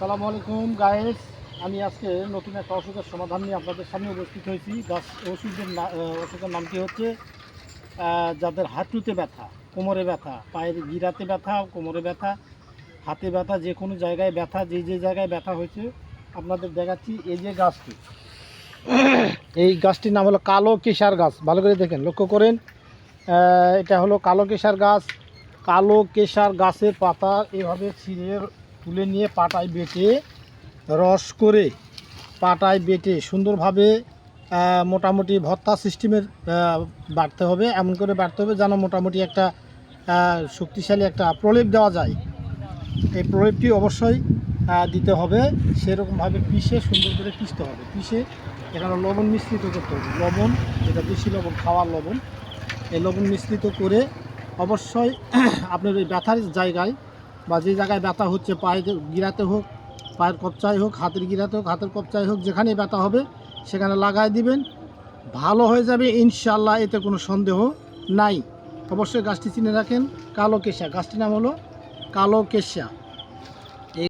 আসসালামু আলাইকুম গাইস। আমি আজকে নতুন একটা অসুখের সমাধান নিয়ে আপনাদের সামনে উপস্থিত হয়েছি। ওষুধের নামটি হচ্ছে যাদের হাঁটুতে ব্যথা, কোমরে ব্যথা, পায়ের গিরাতে ব্যথা, কোমরে ব্যথা, হাতে ব্যথা, যে কোনো জায়গায় ব্যথা, যে জায়গায় ব্যথা হয়েছে আপনাদের দেখাচ্ছি। এই যে গাছটি, এই গাছটির নাম হলো কালো কেশার গাছ। ভালো করে দেখেন, লক্ষ্য করেন। এটা হলো কালো কেশার গাছ। কালো কেশার গাছের পাতা এভাবে ছিঁড়ে তুলে নিয়ে পাটায় বেটে রস করে পাটায় বেটে সুন্দরভাবে মোটামুটি ভর্তা সিস্টেমের বাটতে হবে। এমন করে বাটতে হবে যেন মোটামুটি একটা শক্তিশালী একটা প্রলেপ দেওয়া যায়। এই প্রলেপটি অবশ্যই দিতে হবে। সেরকমভাবে পিষে সুন্দর করে পিষতে হবে। পিষে এখানে লবণ মিশ্রিত করতে হবে। লবণ, এটা বেশি লবণ, খাওয়ার লবণ। এই লবণ মিশ্রিত করে অবশ্যই আপনার ওই ব্যথার জায়গায় বা যে জায়গায় ব্যথা হচ্ছে, পায়ে গিরাতে হোক, পায়ের কবচায় হোক, হাতের গিরাতে হোক, হাতের কবচায় হোক, যেখানেই ব্যথা হবে সেখানে লাগাই দিবেন। ভালো হয়ে যাবে ইনশাল্লাহ, এতে কোনো সন্দেহ নাই। অবশ্যই গাছটি চিনে রাখেন, কালো কেশা। গাছটির নাম হলো কালো কেশা।